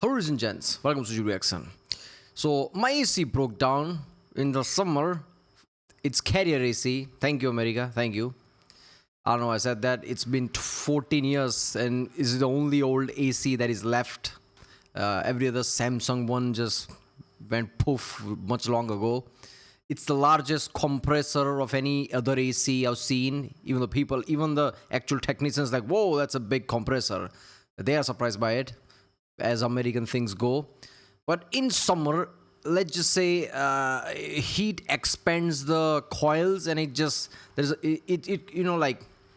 Hello, ladies and gents. Welcome to Reaction. So, my AC broke down in the summer. It's carrier AC. Thank you, America. Thank you. I don't know, I said that. It's been 14 years and is the only old AC that is left. Every other Samsung one just went poof much long ago. It's the largest compressor of any other AC I've seen. Even the actual technicians, like, whoa, that's a big compressor. They are surprised by it, as American things go. But in summer, let's just say heat expands the coils, and it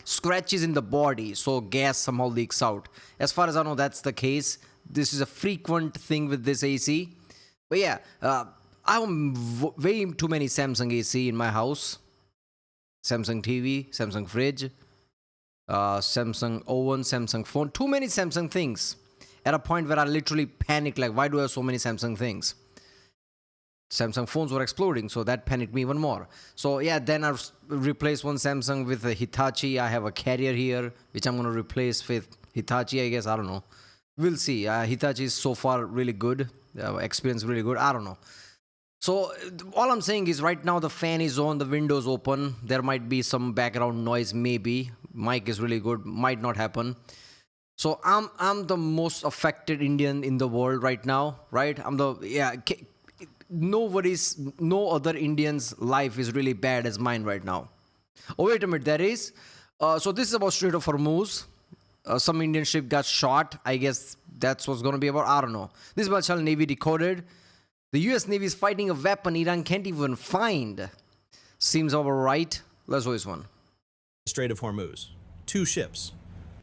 scratches in the body, so gas somehow leaks out. As far as I know, that's the case. This is a frequent thing with this AC. But yeah, I have way too many Samsung AC in my house. Samsung TV, Samsung fridge, Samsung oven, Samsung phone. Too many Samsung things. At a point where I literally panicked, like, why do I have so many Samsung things? Samsung phones were exploding, so that panicked me even more. So yeah, then I replaced one Samsung with a Hitachi. I have a carrier here, which I'm going to replace with Hitachi, I guess. I don't know. We'll see. Hitachi is so far really good. Experience really good. I don't know. So all I'm saying is right now the fan is on, the window's open. There might be some background noise, maybe. Mic is really good. Might not happen. So I'm the most affected Indian in the world right now, right? No other Indian's life is really bad as mine right now. Oh, wait a minute, there is. So this is about Strait of Hormuz. Some Indian ship got shot. I guess that's what's going to be about. I don't know. This is about Channel Navy Decoded. The US Navy is fighting a weapon Iran can't even find. Seems about right. Let's do this one. Strait of Hormuz. Two ships.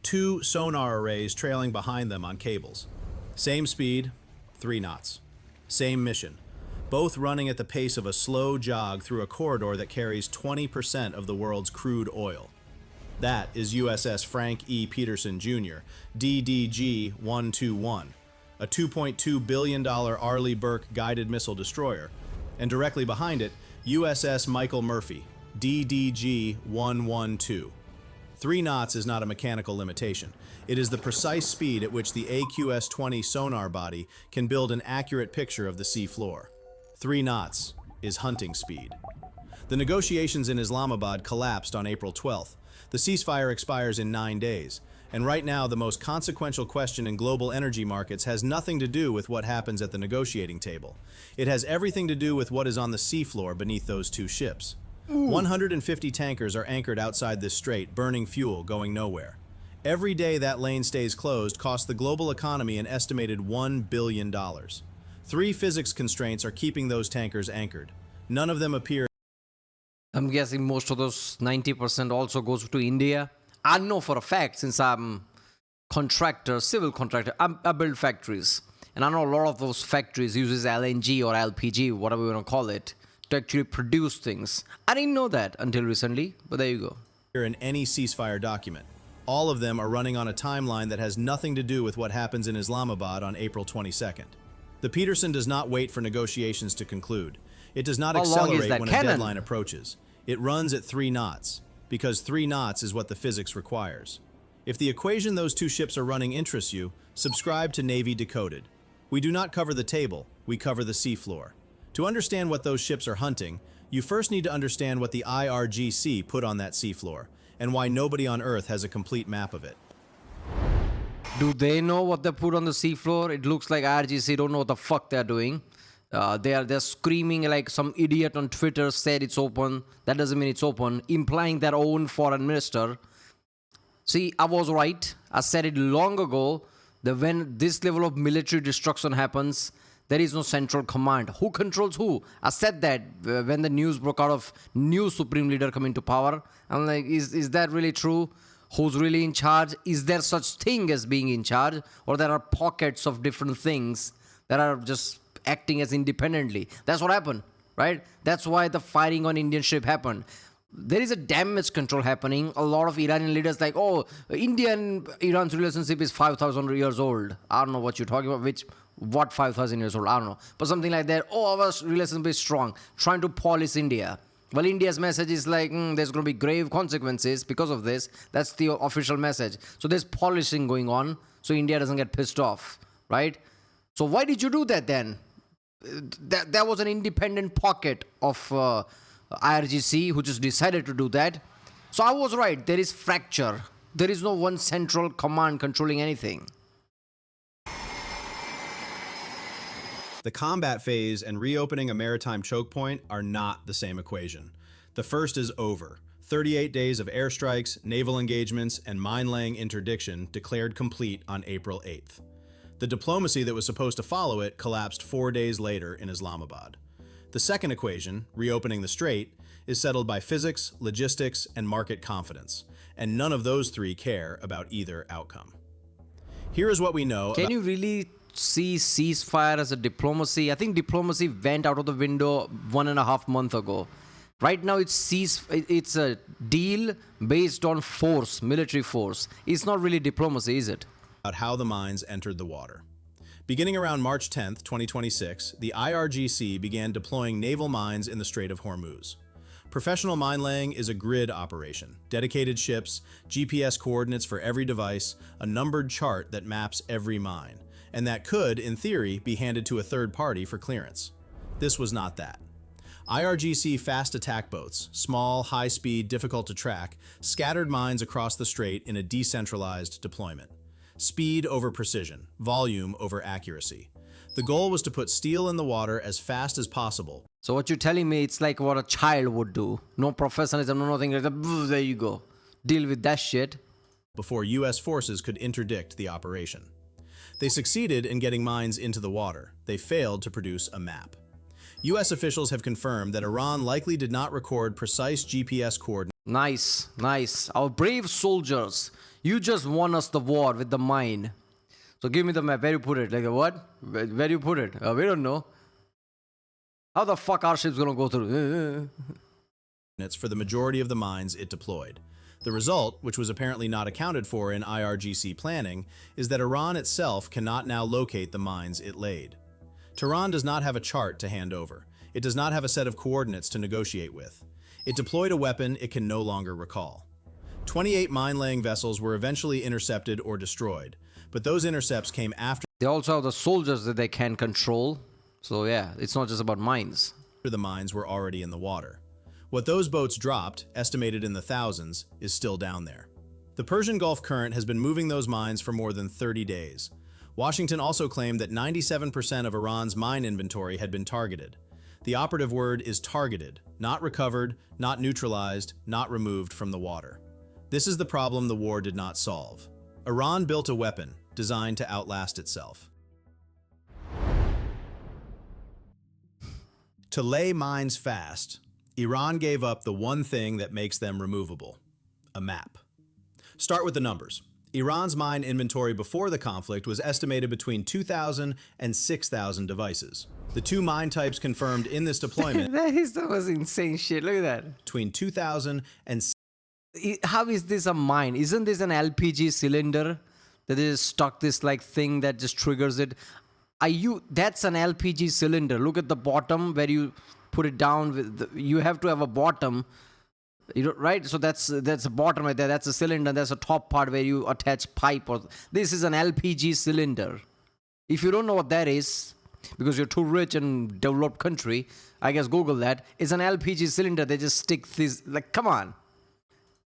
Two sonar arrays trailing behind them on cables. Same speed, 3 knots. Same mission. Both running at the pace of a slow jog through a corridor that carries 20% of the world's crude oil. That is USS Frank E. Peterson Jr., DDG-121, a $2.2 billion Arleigh Burke guided missile destroyer, and directly behind it, USS Michael Murphy, DDG-112. 3 knots is not a mechanical limitation. It is the precise speed at which the AQS-20 sonar body can build an accurate picture of the sea floor. 3 knots is hunting speed. The negotiations in Islamabad collapsed on April 12th. The ceasefire expires in 9 days. And right now, the most consequential question in global energy markets has nothing to do with what happens at the negotiating table. It has everything to do with what is on the seafloor beneath those two ships. 150 tankers are anchored outside this strait, burning fuel, going nowhere. Every day that lane stays closed costs the global economy an estimated $1 billion. 3 physics constraints are keeping those tankers anchored. None of them appear. I'm guessing most of those 90% also goes to India. I know for a fact, since I'm civil contractor, I build factories. And I know a lot of those factories uses LNG or LPG, whatever you want to call it, to actually produce things. I didn't know that until recently, but there you go. In any ceasefire document. All of them are running on a timeline that has nothing to do with what happens in Islamabad on April 22nd. The Peterson does not wait for negotiations to conclude. It does not accelerate when a deadline approaches. It runs at 3 knots, because 3 knots is what the physics requires. If the equation those two ships are running interests you, subscribe to Navy Decoded. We do not cover the table, we cover the seafloor. To understand what those ships are hunting, you first need to understand what the IRGC put on that seafloor, and why nobody on Earth has a complete map of it. Do they know what they put on the seafloor? It looks like IRGC don't know what the fuck they're doing. They're screaming like some idiot on Twitter said it's open. That doesn't mean it's open, implying their own foreign minister. See, I was right. I said it long ago that when this level of military destruction happens, there is no central command. Who controls who? I said that when the news broke out of new supreme leader coming to power. I'm like, is that really true? Who's really in charge? Is there such thing as being in charge? Or there are pockets of different things that are just acting as independently? That's what happened, right? That's why the firing on Indian ship happened. There is a damage control happening. A lot of Iranian leaders like, oh, India and Iran's relationship is 5,000 years old. I don't know what you're talking about, what 5,000 years old, I don't know. But something like that, oh, our relationship is strong, trying to police India. Well, India's message is like, there's going to be grave consequences because of this. That's the official message. So there's polishing going on, so India doesn't get pissed off, right? So why did you do that then? That was an independent pocket of IRGC who just decided to do that. So I was right. There is fracture. There is no one central command controlling anything. The combat phase and reopening a maritime choke point are not the same equation. The first is over. 38 days of airstrikes, naval engagements, and mine-laying interdiction declared complete on April 8th. The diplomacy that was supposed to follow it collapsed 4 days later in Islamabad. The second equation, reopening the strait, is settled by physics, logistics, and market confidence, and none of those three care about either outcome. Here is what we know. Can you really see ceasefire as a diplomacy? I think diplomacy went out of the window 1.5 months ago. Right now it's a deal based on force, military force. It's not really diplomacy, is it? About how the mines entered the water. Beginning around March 10th, 2026, the IRGC began deploying naval mines in the Strait of Hormuz. Professional mine laying is a grid operation, dedicated ships, GPS coordinates for every device, a numbered chart that maps every mine, and that could, in theory, be handed to a third party for clearance. This was not that. IRGC fast attack boats, small, high-speed, difficult to track, scattered mines across the strait in a decentralized deployment. Speed over precision, volume over accuracy. The goal was to put steel in the water as fast as possible. So what you're telling me, it's like what a child would do. No professionalism, no nothing. There you go. Deal with that shit. Before U.S. forces could interdict the operation. They succeeded in getting mines into the water. They failed to produce a map. U.S. officials have confirmed that Iran likely did not record precise GPS coordinates. Nice, nice. Our brave soldiers. You just won us the war with the mine. So give me the map. Where you put it? Like what? Where you put it? We don't know. How the fuck our ship's gonna go through? For the majority of the mines it deployed. The result, which was apparently not accounted for in IRGC planning, is that Iran itself cannot now locate the mines it laid. Tehran does not have a chart to hand over. It does not have a set of coordinates to negotiate with. It deployed a weapon it can no longer recall. 28 mine-laying vessels were eventually intercepted or destroyed, but those intercepts came after They also have the soldiers that they can control. So yeah, it's not just about mines. the mines were already in the water. What those boats dropped, estimated in the thousands, is still down there. The Persian Gulf current has been moving those mines for more than 30 days. Washington also claimed that 97% of Iran's mine inventory had been targeted. The operative word is targeted, not recovered, not neutralized, not removed from the water. This is the problem the war did not solve. Iran built a weapon designed to outlast itself. To lay mines fast, Iran gave up the one thing that makes them removable: a map. Start with the numbers. Iran's mine inventory before the conflict was estimated between 2,000 and 6,000 devices. The two mine types confirmed in this deployment That was insane shit. Look at that. between 2,000 and How is this a mine? Isn't this an LPG cylinder that they just stuck this like thing that just triggers it? That's an LPG cylinder. Look at the bottom where you put it down. You have to have a bottom, right? So that's a bottom right there. That's a cylinder. That's a top part where you attach pipe. Or this is an LPG cylinder. If you don't know what that is, because you're too rich and developed country, I guess Google that. It's an LPG cylinder. They just stick this. Like, come on.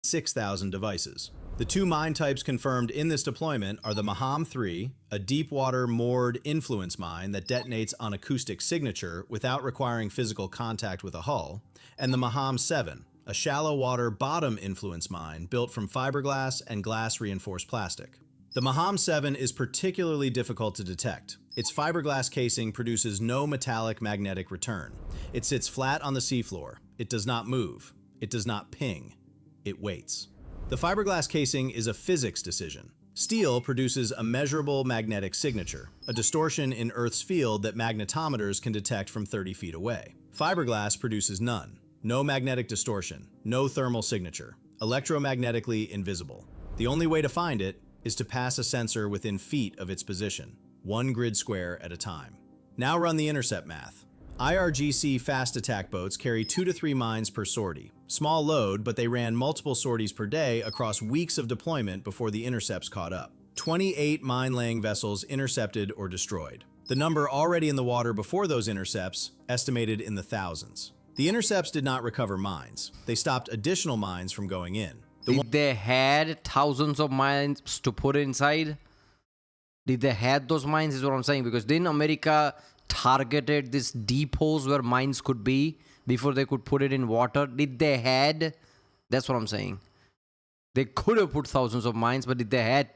6,000 devices. The two mine types confirmed in this deployment are the Maham-3, a deep-water moored influence mine that detonates on acoustic signature without requiring physical contact with a hull, and the Maham-7, a shallow-water bottom influence mine built from fiberglass and glass-reinforced plastic. The Maham-7 is particularly difficult to detect. Its fiberglass casing produces no metallic magnetic return. It sits flat on the seafloor. It does not move. It does not ping. It waits. The fiberglass casing is a physics decision. Steel produces a measurable magnetic signature, a distortion in Earth's field that magnetometers can detect from 30 feet away. Fiberglass produces none. No magnetic distortion, no thermal signature, electromagnetically invisible. The only way to find it is to pass a sensor within feet of its position, one grid square at a time. Now run the intercept math. IRGC fast attack boats carry 2 to 3 mines per sortie. Small load, but they ran multiple sorties per day across weeks of deployment before the intercepts caught up. 28 mine-laying vessels intercepted or destroyed. The number already in the water before those intercepts, estimated in the thousands. The intercepts did not recover mines. They stopped additional mines from going in. Did they had thousands of mines to put inside? Did they had those mines is what I'm saying, because didn't America targeted these depots where mines could be before they could put it in water? Did they had? That's what I'm saying. They could have put thousands of mines, but did they had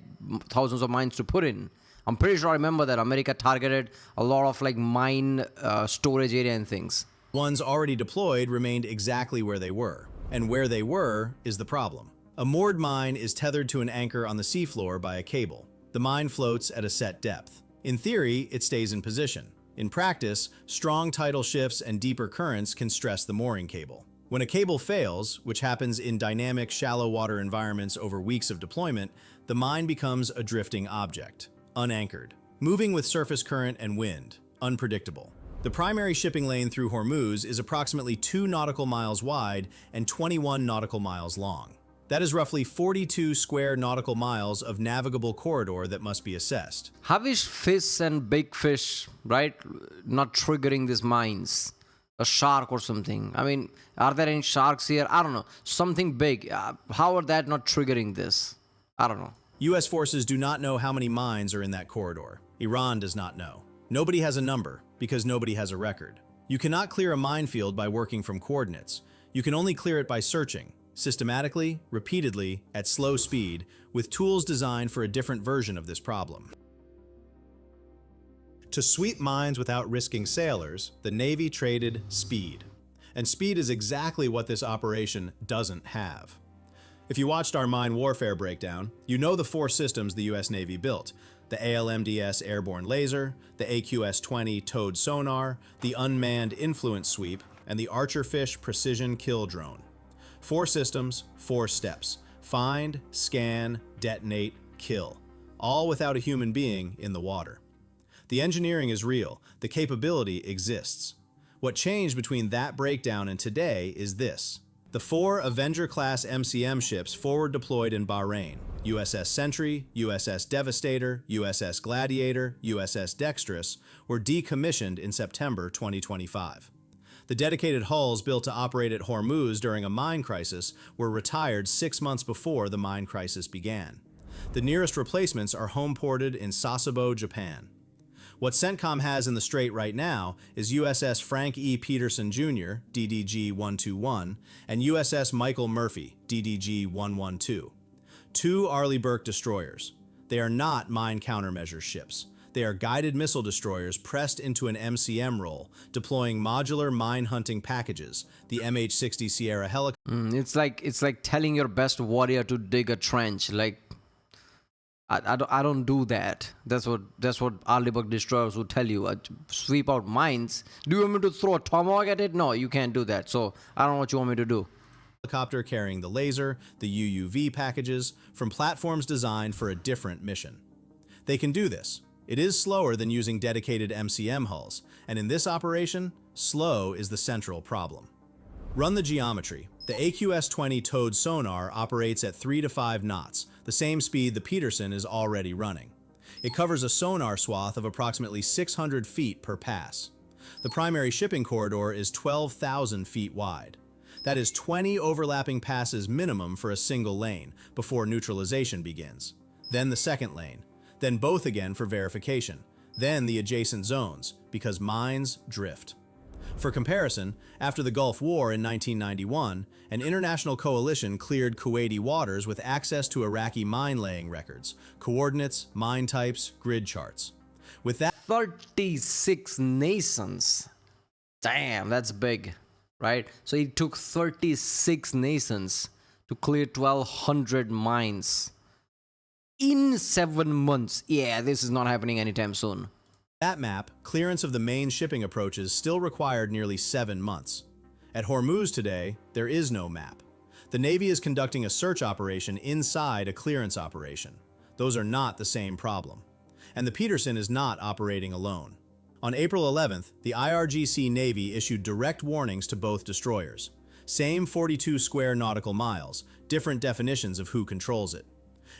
thousands of mines to put in? I'm pretty sure I remember that America targeted a lot of like mine storage area and things. Ones already deployed remained exactly where they were, and where they were is the problem. A moored mine is tethered to an anchor on the seafloor by a cable. The mine floats at a set depth. In theory, it stays in position. In practice, strong tidal shifts and deeper currents can stress the mooring cable. When a cable fails, which happens in dynamic, shallow water environments over weeks of deployment, the mine becomes a drifting object, unanchored, moving with surface current and wind, unpredictable. The primary shipping lane through Hormuz is approximately 2 nautical miles wide and 21 nautical miles long. That is roughly 42 square nautical miles of navigable corridor that must be assessed. How is fish and big fish, right, not triggering these mines? A shark or something. I mean, are there any sharks here? I don't know. Something big. How are that not triggering this? I don't know. U.S. forces do not know how many mines are in that corridor. Iran does not know. Nobody has a number because nobody has a record. You cannot clear a minefield by working from coordinates. You can only clear it by searching, systematically, repeatedly, at slow speed, with tools designed for a different version of this problem. To sweep mines without risking sailors, the Navy traded speed. And speed is exactly what this operation doesn't have. If you watched our mine warfare breakdown, you know the 4 systems the U.S. Navy built: the ALMDS airborne laser, the AQS-20 towed sonar, the unmanned influence sweep, and the Archerfish precision kill drone. 4 systems, 4 steps: find, scan, detonate, kill, all without a human being in the water. The engineering is real, the capability exists. What changed between that breakdown and today is this: the 4 Avenger-class MCM ships forward deployed in Bahrain, USS Sentry, USS Devastator, USS Gladiator, USS Dexterous, were decommissioned in September 2025. The dedicated hulls built to operate at Hormuz during a mine crisis were retired 6 months before the mine crisis began. The nearest replacements are home-ported in Sasebo, Japan. What CENTCOM has in the Strait right now is USS Frank E. Peterson Jr., DDG-121, and USS Michael Murphy, DDG-112. 2 Arleigh Burke destroyers. They are not mine countermeasure ships. They are guided missile destroyers pressed into an MCM role, deploying modular mine-hunting packages, the MH-60 Sierra helicopter. It's like telling your best warrior to dig a trench. Like, I don't do that. That's what Arleigh Burke destroyers would tell you. Sweep out mines. Do you want me to throw a tomahawk at it? No, you can't do that. So I don't know what you want me to do. Helicopter carrying the laser, the UUV packages, from platforms designed for a different mission. They can do this. It is slower than using dedicated MCM hulls, and in this operation, slow is the central problem. Run the geometry. The AQS-20 towed sonar operates at 3 to 5 knots, the same speed the Peterson is already running. It covers a sonar swath of approximately 600 feet per pass. The primary shipping corridor is 12,000 feet wide. That is 20 overlapping passes minimum for a single lane before neutralization begins. Then the second lane. Then both again for verification. Then the adjacent zones, because mines drift. For comparison, after the Gulf War in 1991, an international coalition cleared Kuwaiti waters with access to Iraqi mine-laying records, coordinates, mine types, grid charts. With that, 36 nations. Damn, that's big, right? So it took 36 nations to clear 1,200 mines in 7 months. Yeah, this is not happening anytime soon. That map, clearance of the main shipping approaches still required nearly 7 months. At Hormuz today, there is no map. The Navy is conducting a search operation inside a clearance operation. Those are not the same problem. And the Peterson is not operating alone. On April 11th, the IRGC Navy issued direct warnings to both destroyers. Same 42 square nautical miles, different definitions of who controls it.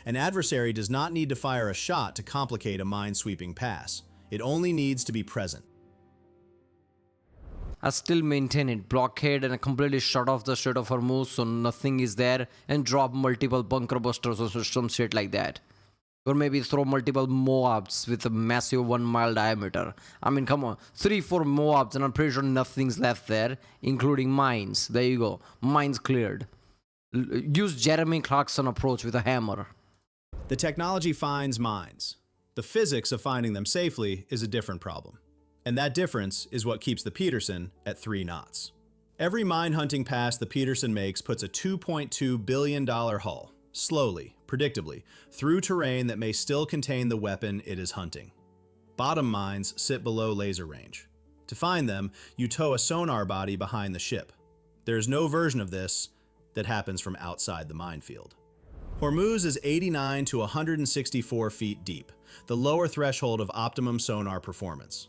An adversary does not need to fire a shot to complicate a mine-sweeping pass. It only needs to be present. I still maintain it. Blockade and completely shut off the Strait of Hormuz so nothing is there, and drop multiple bunker busters or some shit like that. Or maybe throw multiple Moabs with a massive 1 mile diameter. I mean, come on. 3-4 Moabs and I'm pretty sure nothing's left there, including mines. There you go. Mines cleared. Use Jeremy Clarkson approach with a hammer. The technology finds mines. The physics of finding them safely is a different problem. And that difference is what keeps the Peterson at 3 knots. Every mine hunting pass the Peterson makes puts a $2.2 billion hull, slowly, predictably, through terrain that may still contain the weapon it is hunting. Bottom mines sit below laser range. To find them, you tow a sonar body behind the ship. There is no version of this that happens from outside the minefield. Hormuz is 89 to 164 feet deep, the lower threshold of optimum sonar performance.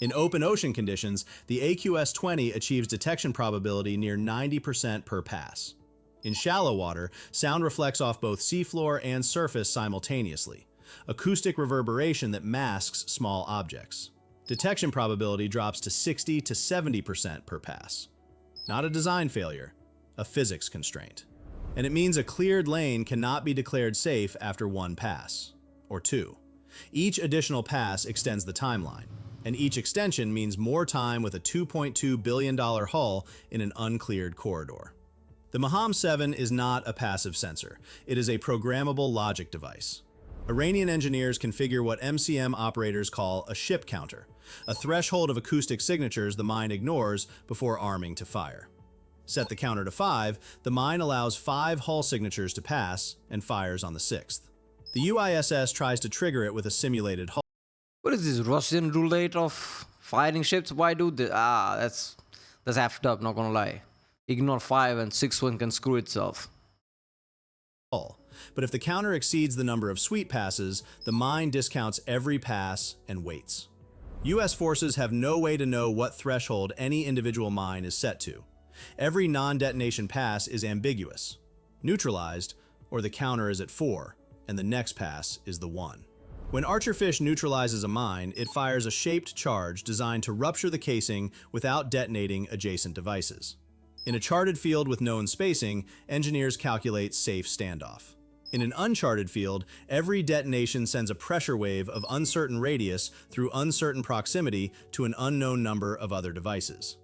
In open ocean conditions, the AQS-20 achieves detection probability near 90% per pass. In shallow water, sound reflects off both seafloor and surface simultaneously, acoustic reverberation that masks small objects. Detection probability drops to 60 to 70% per pass. Not a design failure, a physics constraint. And it means a cleared lane cannot be declared safe after 1 pass, or 2. Each additional pass extends the timeline, and each extension means more time with a $2.2 billion hull in an uncleared corridor. The Mach 7 is not a passive sensor. It is a programmable logic device. Iranian engineers configure what MCM operators call a ship counter, a threshold of acoustic signatures the mine ignores before arming to fire. Set the counter to 5, the mine allows 5 hull signatures to pass and fires on the 6th. The UISS tries to trigger it with a simulated hull. What is this Russian roulette of firing ships? Why do this? That's effed up, not gonna lie. Ignore 5 and 6 one can screw itself. But if the counter exceeds the number of sweep passes, the mine discounts every pass and waits. US forces have no way to know what threshold any individual mine is set to. Every non-detonation pass is ambiguous, neutralized, or the counter is at 4, and the next pass is the 1. When Archerfish neutralizes a mine, it fires a shaped charge designed to rupture the casing without detonating adjacent devices. In a charted field with known spacing, engineers calculate safe standoff. In an uncharted field, every detonation sends a pressure wave of uncertain radius through uncertain proximity to an unknown number of other devices.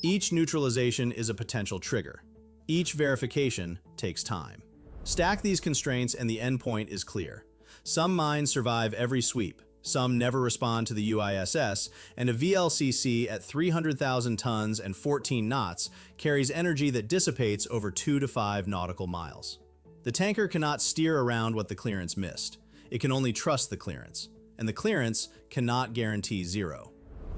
Each neutralization is a potential trigger. Each verification takes time. Stack these constraints and the endpoint is clear. Some mines survive every sweep, some never respond to the UISS, and a VLCC at 300,000 tons and 14 knots carries energy that dissipates over 2 to 5 nautical miles. The tanker cannot steer around what the clearance missed. It can only trust the clearance, and the clearance cannot guarantee zero.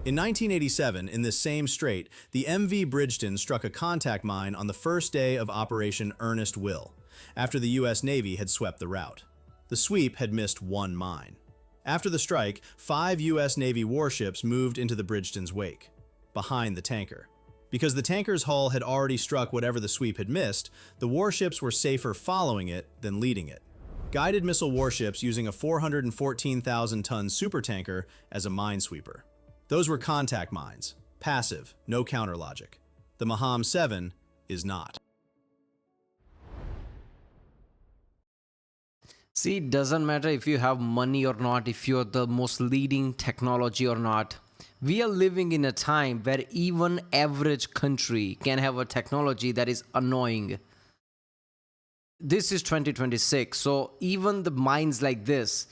In 1987, in this same strait, the MV Bridgeton struck a contact mine on the first day of Operation Earnest Will, after the US Navy had swept the route. The sweep had missed 1 mine. After the strike, 5 US Navy warships moved into the Bridgeton's wake, behind the tanker. Because the tanker's hull had already struck whatever the sweep had missed, the warships were safer following it than leading it. Guided missile warships using a 414,000-ton supertanker as a minesweeper. Those were contact mines, passive, no counter logic. The Mach 7 is not. See, it doesn't matter if you have money or not, if you're the most leading technology or not. We are living in a time where even average country can have a technology that is annoying. This is 2026, so even the mines like this,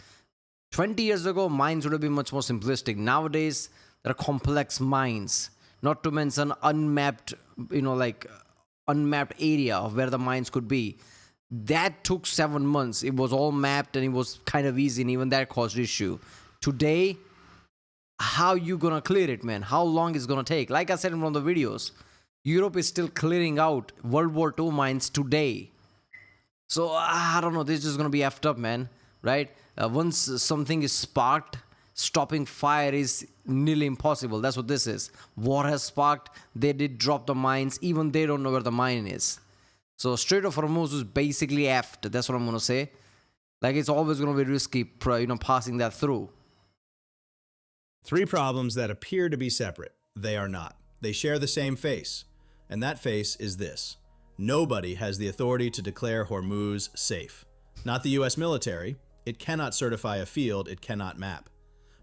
20 years ago, mines would have been much more simplistic. Nowadays, there are complex mines, not to mention unmapped, unmapped area of where the mines could be. That took 7 months. It was all mapped and it was kind of easy, and even that caused issue. Today, how you gonna clear it, man? How long is gonna take? Like I said in one of the videos, Europe is still clearing out World War II mines today. So I don't know, this is just gonna be effed up, man, right? Once something is sparked, stopping fire is nearly impossible. That's what this is. War has sparked, they did drop the mines, even they don't know where the mine is. So Strait of Hormuz is basically effed, that's what I'm gonna say. Like, it's always gonna be risky, passing that through. Three problems that appear to be separate. They are not. They share the same face. And that face is this. Nobody has the authority to declare Hormuz safe. Not the US military. It cannot certify a field it cannot map.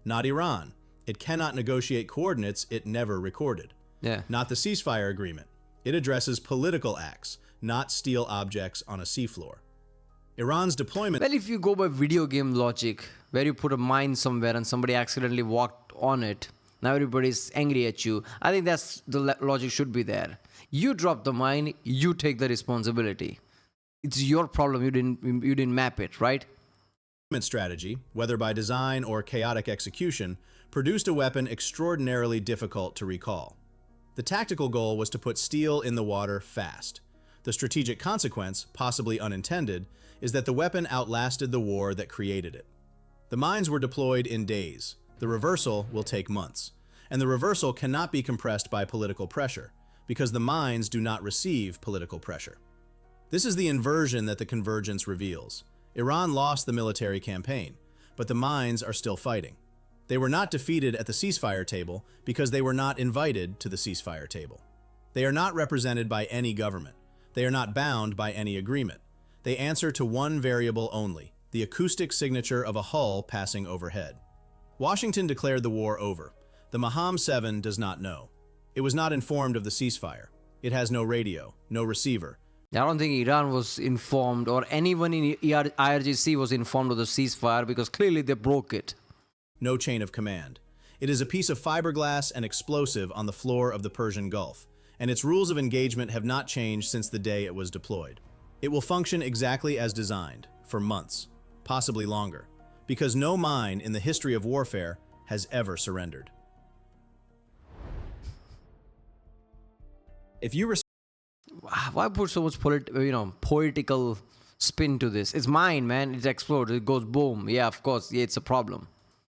Not Iran. It cannot negotiate coordinates it never recorded. Yeah. Not the ceasefire agreement. It addresses political acts, not steel objects on a seafloor. Iran's deployment... Well, if you go by video game logic, where you put a mine somewhere and somebody accidentally walked on it, now everybody's angry at you. I think that's the logic should be there. You drop the mine, you take the responsibility. It's your problem. You didn't map it, right? Strategy, whether by design or chaotic execution, produced a weapon extraordinarily difficult to recall. The tactical goal was to put steel in the water fast. The strategic consequence, possibly unintended, is that the weapon outlasted the war that created it. The mines were deployed in days. The reversal will take months. And the reversal cannot be compressed by political pressure, because the mines do not receive political pressure. This is the inversion that the convergence reveals. Iran lost the military campaign, but the mines are still fighting. They were not defeated at the ceasefire table because they were not invited to the ceasefire table. They are not represented by any government. They are not bound by any agreement. They answer to one variable only, the acoustic signature of a hull passing overhead. Washington declared the war over. The Mach 7 does not know. It was not informed of the ceasefire. It has no radio, no receiver. I don't think Iran was informed or anyone in IRGC was informed of the ceasefire because clearly they broke it. No chain of command. It is a piece of fiberglass and explosive on the floor of the Persian Gulf, and its rules of engagement have not changed since the day it was deployed. It will function exactly as designed, for months, possibly longer, because no mine in the history of warfare has ever surrendered. If you Why put so much poetical spin to this? It's mine, man. It explodes. It goes boom. Yeah, of course. Yeah, it's a problem.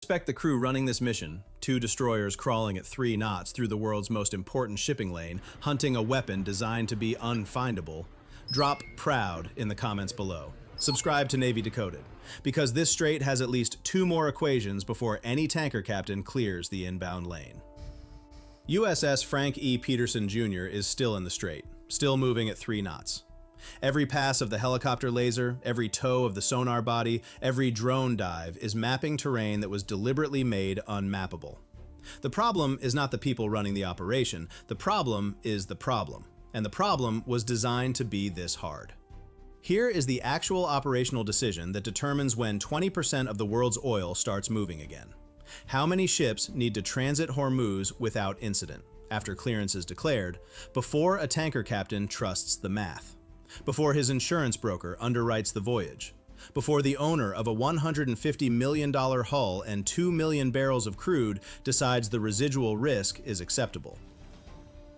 Respect the crew running this mission, 2 destroyers crawling at 3 knots through the world's most important shipping lane, hunting a weapon designed to be unfindable. Drop proud in the comments below. Subscribe to Navy Decoded, because this strait has at least 2 more equations before any tanker captain clears the inbound lane. USS Frank E. Peterson Jr. is still in the strait, still moving at 3 knots. Every pass of the helicopter laser, every tow of the sonar body, every drone dive is mapping terrain that was deliberately made unmappable. The problem is not the people running the operation. The problem is the problem. And the problem was designed to be this hard. Here is the actual operational decision that determines when 20% of the world's oil starts moving again. How many ships need to transit Hormuz without incident, after clearance is declared, before a tanker captain trusts the math? Before his insurance broker underwrites the voyage, before the owner of a $150 million hull and 2 million barrels of crude decides the residual risk is acceptable.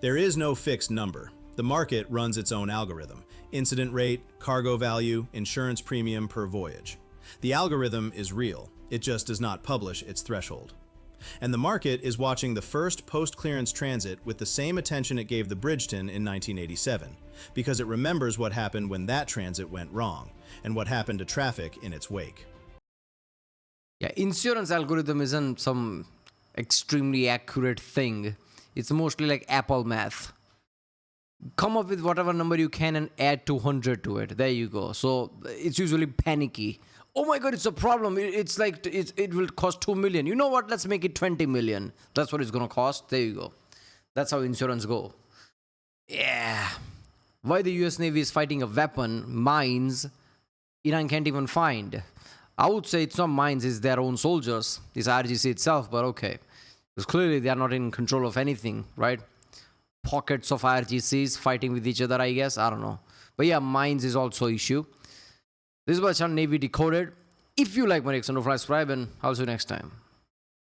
There is no fixed number. The market runs its own algorithm: incident rate, cargo value, insurance premium per voyage. The algorithm is real, it just does not publish its threshold. And the market is watching the first post-clearance transit with the same attention it gave the Bridgeton in 1987, because it remembers what happened when that transit went wrong, and what happened to traffic in its wake. Yeah, insurance algorithm isn't some extremely accurate thing. It's mostly like Apple math. Come up with whatever number you can and add 200 to it. There you go. So it's usually panicky. Oh my God, it's a problem. It's like it will cost 2 million. You know what? Let's make it 20 million. That's what it's going to cost. There you go. That's how insurance go. Yeah. Why the US Navy is fighting a weapon, mines, Iran can't even find. I would say it's not mines, it's their own soldiers. It's IRGC itself, but okay. Because clearly they are not in control of anything, right? Pockets of IRGCs fighting with each other, I guess. I don't know. But yeah, mines is also an issue. This is my channel, Navy Decoded. If you like my reaction, don't forget to subscribe, and I'll see you next time.